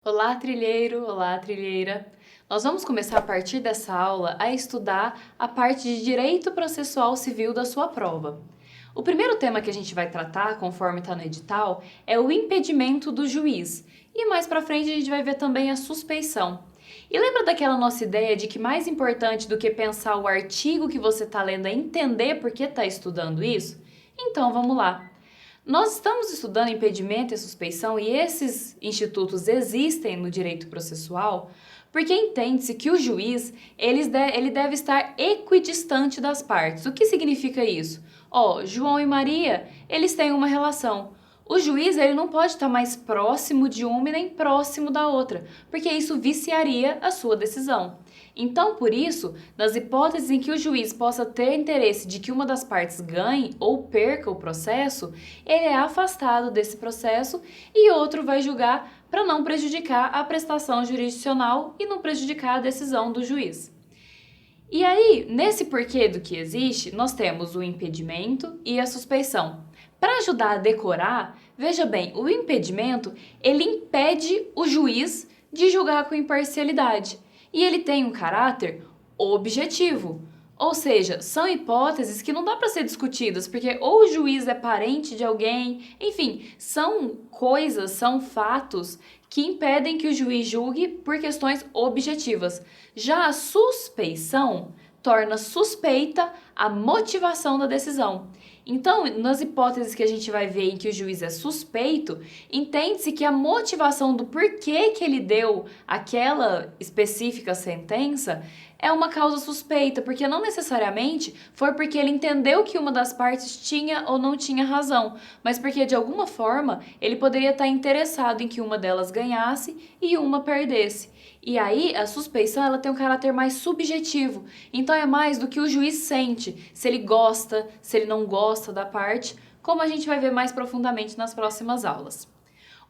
Olá, trilheiro! Olá, trilheira! Nós vamos começar a partir dessa aula a estudar a parte de direito processual civil da sua prova. O primeiro tema que a gente vai tratar, conforme está no edital, é o impedimento do juiz. E mais para frente a gente vai ver também a suspeição. E lembra daquela nossa ideia de que mais importante do que pensar o artigo que você está lendo é entender por que está estudando isso? Então vamos lá! Nós estamos estudando impedimento e suspeição e esses institutos existem no direito processual porque entende-se que o juiz ele deve estar equidistante das partes. O que significa isso? João e Maria, eles têm uma relação. O juiz ele não pode estar mais próximo de uma e nem próximo da outra, porque isso viciaria a sua decisão. Então, por isso, nas hipóteses em que o juiz possa ter interesse de que uma das partes ganhe ou perca o processo, ele é afastado desse processo e outro vai julgar para não prejudicar a prestação jurisdicional e não prejudicar a decisão do juiz. E aí, nesse porquê do que existe, nós temos o impedimento e a suspeição. Para ajudar a decorar, veja bem, o impedimento, ele impede o juiz de julgar com imparcialidade. E ele tem um caráter objetivo. Ou seja, são hipóteses que não dá para ser discutidas, porque ou o juiz é parente de alguém, enfim, são coisas, são fatos que impedem que o juiz julgue por questões objetivas. Já a suspeição torna suspeita a motivação da decisão. Então, nas hipóteses que a gente vai ver em que o juiz é suspeito, entende-se que a motivação do porquê que ele deu aquela específica sentença é uma causa suspeita, porque não necessariamente foi porque ele entendeu que uma das partes tinha ou não tinha razão, mas porque de alguma forma ele poderia estar interessado em que uma delas ganhasse e uma perdesse. E aí a suspeição ela tem um caráter mais subjetivo, então é mais do que o juiz sente, se ele gosta, se ele não gosta da parte, como a gente vai ver mais profundamente nas próximas aulas.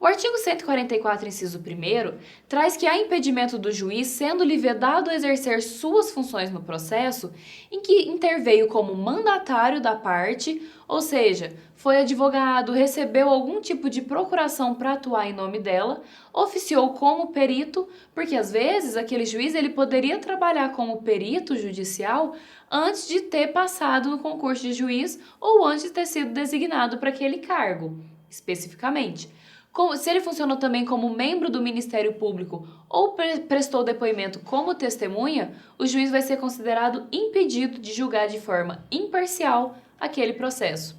O artigo 144, inciso 1º, traz que há impedimento do juiz sendo-lhe vedado exercer suas funções no processo em que interveio como mandatário da parte, ou seja, foi advogado, recebeu algum tipo de procuração para atuar em nome dela, oficiou como perito, porque às vezes aquele juiz ele poderia trabalhar como perito judicial antes de ter passado no concurso de juiz ou antes de ter sido designado para aquele cargo, especificamente. Se ele funcionou também como membro do Ministério Público ou prestou depoimento como testemunha, o juiz vai ser considerado impedido de julgar de forma imparcial aquele processo.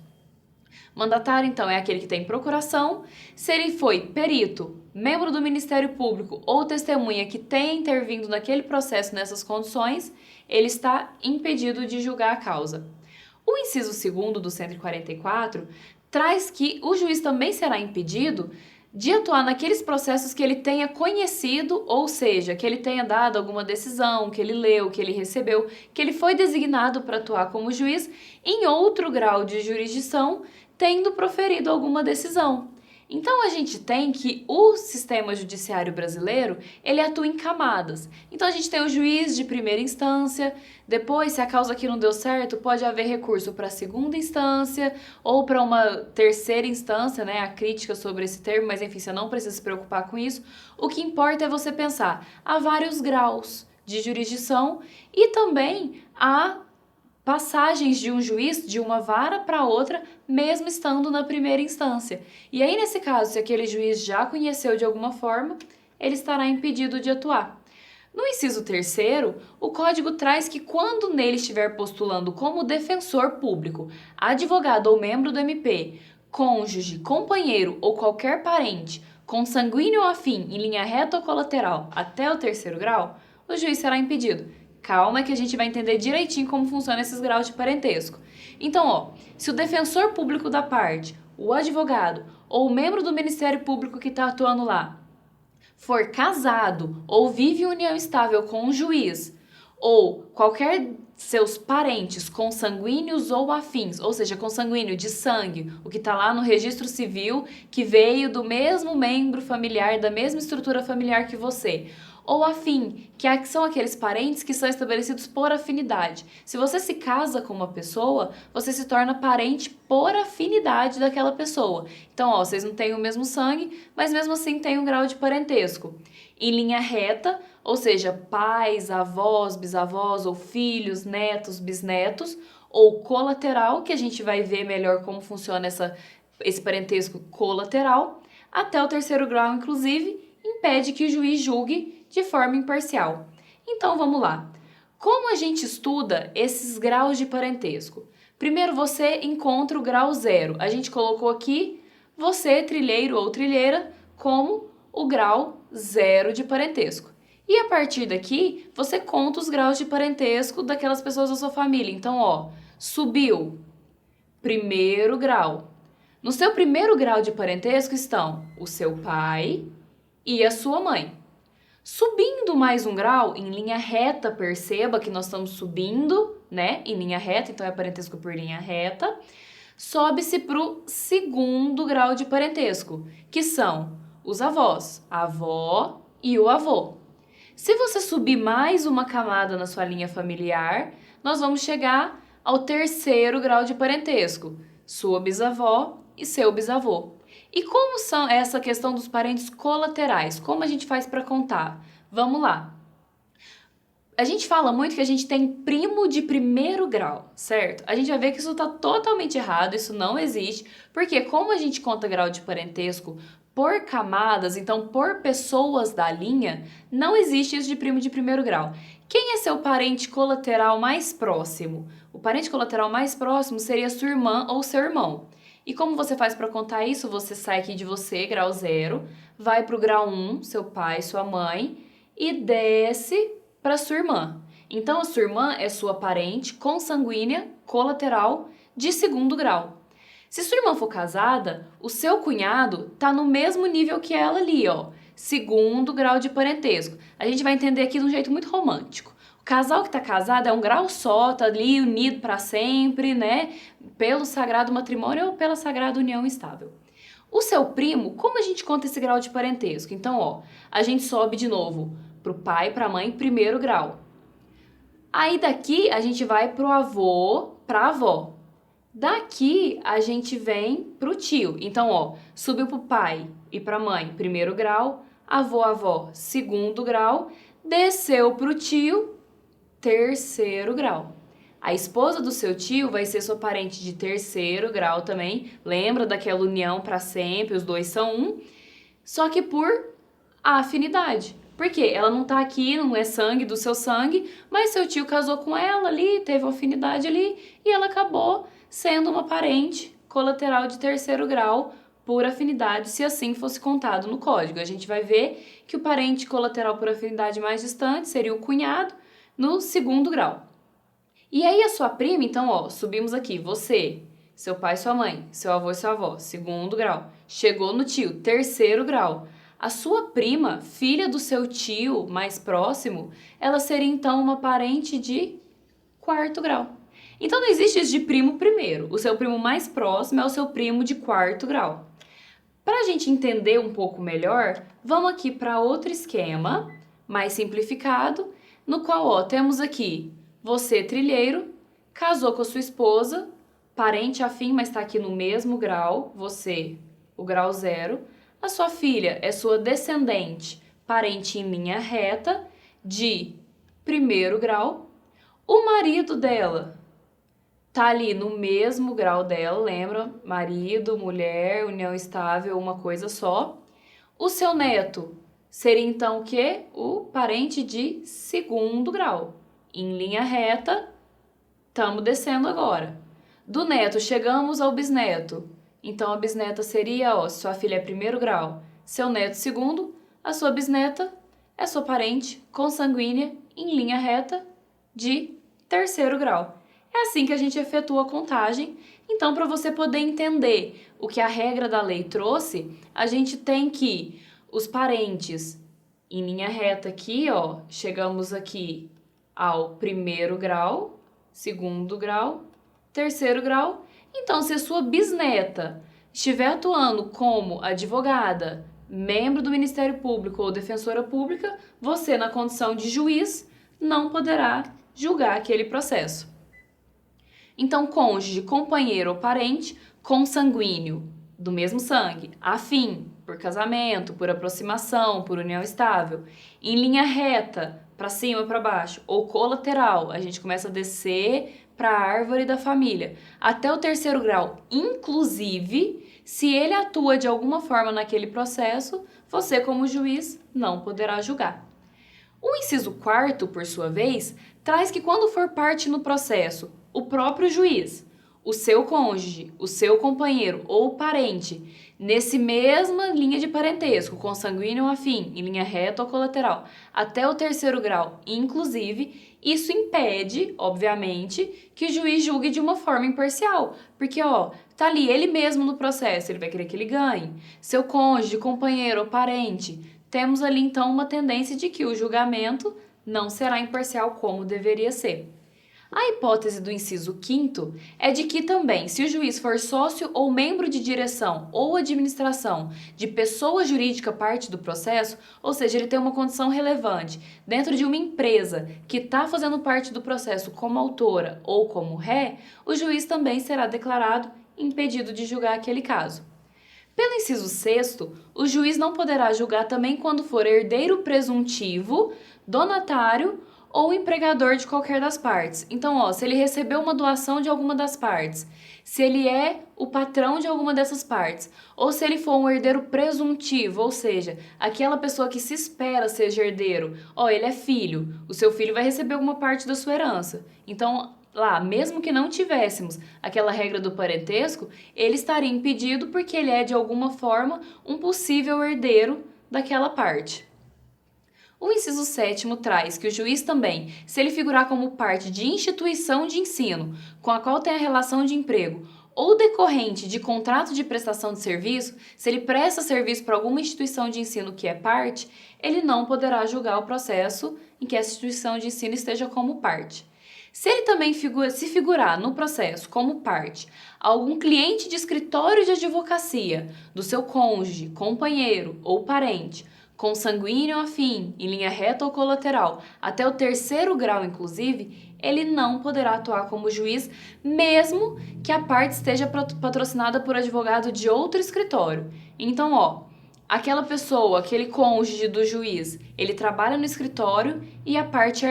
Mandatário, então, é aquele que tem procuração. Se ele foi perito, membro do Ministério Público ou testemunha que tenha intervindo naquele processo nessas condições, ele está impedido de julgar a causa. O inciso 2º do 144 traz que o juiz também será impedido de atuar naqueles processos que ele tenha conhecido, ou seja, que ele tenha dado alguma decisão, que ele leu, que ele recebeu, que ele foi designado para atuar como juiz em outro grau de jurisdição, tendo proferido alguma decisão. Então a gente tem que o sistema judiciário brasileiro, ele atua em camadas. Então a gente tem o juiz de primeira instância, depois se a causa aqui não deu certo, pode haver recurso para a segunda instância ou para uma terceira instância, né? A crítica sobre esse termo, mas enfim, você não precisa se preocupar com isso. O que importa é você pensar, há vários graus de jurisdição e também há passagens de um juiz de uma vara para outra, mesmo estando na primeira instância. E aí, nesse caso, se aquele juiz já conheceu de alguma forma, ele estará impedido de atuar. No inciso 3º, o Código traz que quando nele estiver postulando como defensor público, advogado ou membro do MP, cônjuge, companheiro ou qualquer parente, consanguíneo ou afim, em linha reta ou colateral, até o 3º grau, o juiz será impedido. Calma que a gente vai entender direitinho como funcionam esses graus de parentesco. Então, se o defensor público da parte, o advogado ou o membro do Ministério Público que está atuando lá for casado ou vive em união estável com um juiz ou qualquer seus parentes consanguíneos ou afins, ou seja, consanguíneo de sangue, o que está lá no registro civil, que veio do mesmo membro familiar, da mesma estrutura familiar que você, ou afim, que são aqueles parentes que são estabelecidos por afinidade. Se você se casa com uma pessoa, você se torna parente por afinidade daquela pessoa. Então, ó, vocês não têm o mesmo sangue, mas mesmo assim têm um grau de parentesco. Em linha reta, ou seja, pais, avós, bisavós ou filhos, netos, bisnetos, ou colateral, que a gente vai ver melhor como funciona esse parentesco colateral, até o terceiro grau, inclusive, impede que o juiz julgue de forma imparcial. Então, vamos lá. Como a gente estuda esses graus de parentesco? Primeiro, você encontra o grau 0. A gente colocou aqui você, trilheiro ou trilheira, como o grau 0 de parentesco. E a partir daqui, você conta os graus de parentesco daquelas pessoas da sua família. Então, ó, subiu, primeiro grau. No seu primeiro grau de parentesco estão o seu pai e a sua mãe. Subindo mais um grau, em linha reta, perceba que nós estamos subindo, né? Em linha reta, então é parentesco por linha reta. Sobe-se para o segundo grau de parentesco, que são os avós, a avó e o avô. Se você subir mais uma camada na sua linha familiar, nós vamos chegar ao terceiro grau de parentesco, sua bisavó e seu bisavô. E como são essa questão dos parentes colaterais? Como a gente faz para contar? Vamos lá. A gente fala muito que a gente tem primo de primeiro grau, certo? A gente vai ver que isso está totalmente errado, isso não existe, porque como a gente conta grau de parentesco por camadas, então por pessoas da linha, não existe isso de primo de primeiro grau. Quem é seu parente colateral mais próximo? O parente colateral mais próximo seria sua irmã ou seu irmão. E como você faz para contar isso? Você sai aqui de você, grau 0, vai para o grau 1, seu pai, sua mãe, e desce para sua irmã. Então, a sua irmã é sua parente consanguínea colateral de segundo grau. Se sua irmã for casada, o seu cunhado tá no mesmo nível que ela ali, ó, segundo grau de parentesco. A gente vai entender aqui de um jeito muito romântico. O casal que tá casado é um grau só, tá ali unido para sempre, né? Pelo sagrado matrimônio ou pela sagrada união estável. O seu primo, como a gente conta esse grau de parentesco? Então, ó, a gente sobe de novo pro pai e pra mãe, primeiro grau. Aí daqui a gente vai pro avô, pra avó. Daqui a gente vem pro tio. Então, ó, subiu pro pai e pra mãe, primeiro grau, avô, avó, segundo grau, desceu pro tio, terceiro grau. A esposa do seu tio vai ser sua parente de terceiro grau também. Lembra daquela união para sempre, os dois são um. Só que por afinidade. Por quê? Ela não tá aqui, não é sangue do seu sangue, mas seu tio casou com ela ali, teve uma afinidade ali, e ela acabou sendo uma parente colateral de terceiro grau por afinidade, se assim fosse contado no código. A gente vai ver que o parente colateral por afinidade mais distante seria o cunhado no segundo grau. E aí a sua prima, então, ó, subimos aqui, você, seu pai e sua mãe, seu avô e sua avó, segundo grau. Chegou no tio, terceiro grau. A sua prima, filha do seu tio mais próximo, ela seria então uma parente de quarto grau. Então não existe isso de primo primeiro. O seu primo mais próximo é o seu primo de quarto grau. Para a gente entender um pouco melhor, vamos aqui para outro esquema, mais simplificado, no qual, ó, temos aqui você, trilheiro, casou com a sua esposa, parente afim, mas está aqui no mesmo grau, você, o grau 0. A sua filha é sua descendente, parente em linha reta, de primeiro grau. O marido dela tá ali no mesmo grau dela, lembra? Marido, mulher, união estável, uma coisa só. O seu neto seria então o quê? O parente de segundo grau. Em linha reta, estamos descendo agora. Do neto, chegamos ao bisneto. Então, a bisneta seria, ó, sua filha é primeiro grau, seu neto segundo, a sua bisneta é sua parente consanguínea em linha reta de terceiro grau. É assim que a gente efetua a contagem. Então, para você poder entender o que a regra da lei trouxe, a gente tem que os parentes em linha reta aqui, ó, chegamos aqui ao primeiro grau, segundo grau, terceiro grau. Então, se a sua bisneta estiver atuando como advogada, membro do Ministério Público ou defensora pública, você, na condição de juiz, não poderá julgar aquele processo. Então, cônjuge, companheiro ou parente, consanguíneo, do mesmo sangue, afim, por casamento, por aproximação, por união estável, em linha reta, para cima, para baixo, ou colateral, a gente começa a descer para a árvore da família, até o terceiro grau, inclusive, se ele atua de alguma forma naquele processo, você, como juiz, não poderá julgar. O inciso 4º, por sua vez, traz que quando for parte no processo, o próprio juiz, o seu cônjuge, o seu companheiro ou parente, nesse mesma linha de parentesco, consanguíneo ou afim, em linha reta ou colateral, até o terceiro grau, inclusive, isso impede, obviamente, que o juiz julgue de uma forma imparcial, porque, tá ali ele mesmo no processo, ele vai querer que ele ganhe. Seu cônjuge, companheiro ou parente, temos ali então uma tendência de que o julgamento não será imparcial como deveria ser. A hipótese do inciso 5º é de que também, se o juiz for sócio ou membro de direção ou administração de pessoa jurídica parte do processo, ou seja, ele tem uma condição relevante dentro de uma empresa que está fazendo parte do processo como autora ou como ré, o juiz também será declarado impedido de julgar aquele caso. Pelo inciso 6º, o juiz não poderá julgar também quando for herdeiro presuntivo, donatário ou empregador de qualquer das partes. Então, se ele recebeu uma doação de alguma das partes, se ele é o patrão de alguma dessas partes, ou se ele for um herdeiro presuntivo, ou seja, aquela pessoa que se espera seja herdeiro, ele é filho, o seu filho vai receber alguma parte da sua herança. Então, lá, mesmo que não tivéssemos aquela regra do parentesco, ele estaria impedido porque ele é, de alguma forma, um possível herdeiro daquela parte. O inciso 7º traz que o juiz também, se ele figurar como parte de instituição de ensino, com a qual tem a relação de emprego, ou decorrente de contrato de prestação de serviço, se ele presta serviço para alguma instituição de ensino que é parte, ele não poderá julgar o processo em que essa instituição de ensino esteja como parte. Se ele também se figurar no processo como parte algum cliente de escritório de advocacia, do seu cônjuge, companheiro ou parente, consanguíneo ou afim, em linha reta ou colateral, até o terceiro grau inclusive, ele não poderá atuar como juiz, mesmo que a parte esteja patrocinada por advogado de outro escritório. Então, aquela pessoa, aquele cônjuge do juiz, ele trabalha no escritório e a parte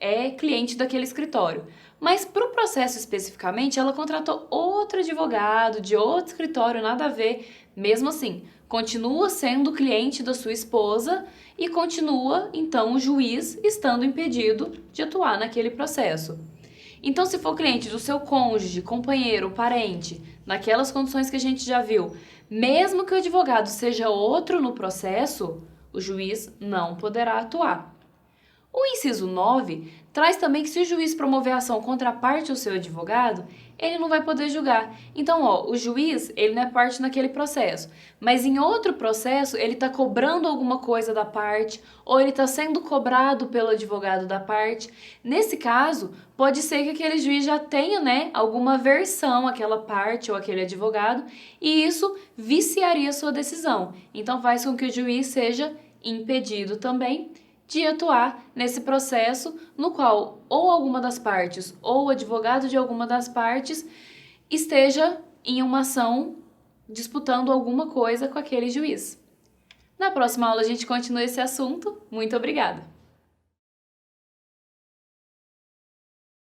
é cliente daquele escritório. Mas para o processo especificamente, ela contratou outro advogado de outro escritório, nada a ver. Mesmo assim, continua sendo cliente da sua esposa e continua, então, o juiz estando impedido de atuar naquele processo. Então, se for cliente do seu cônjuge, companheiro, parente, naquelas condições que a gente já viu, mesmo que o advogado seja outro no processo, o juiz não poderá atuar. O inciso 9 traz também que se o juiz promover ação contra a parte ou seu advogado, ele não vai poder julgar. Então, o juiz, ele não é parte naquele processo, mas em outro processo ele está cobrando alguma coisa da parte ou ele está sendo cobrado pelo advogado da parte. Nesse caso, pode ser que aquele juiz já tenha, alguma aversão àquela parte ou àquele advogado e isso viciaria sua decisão. Então, faz com que o juiz seja impedido também de atuar nesse processo no qual ou alguma das partes ou o advogado de alguma das partes esteja em uma ação disputando alguma coisa com aquele juiz. Na próxima aula a gente continua esse assunto. Muito obrigada!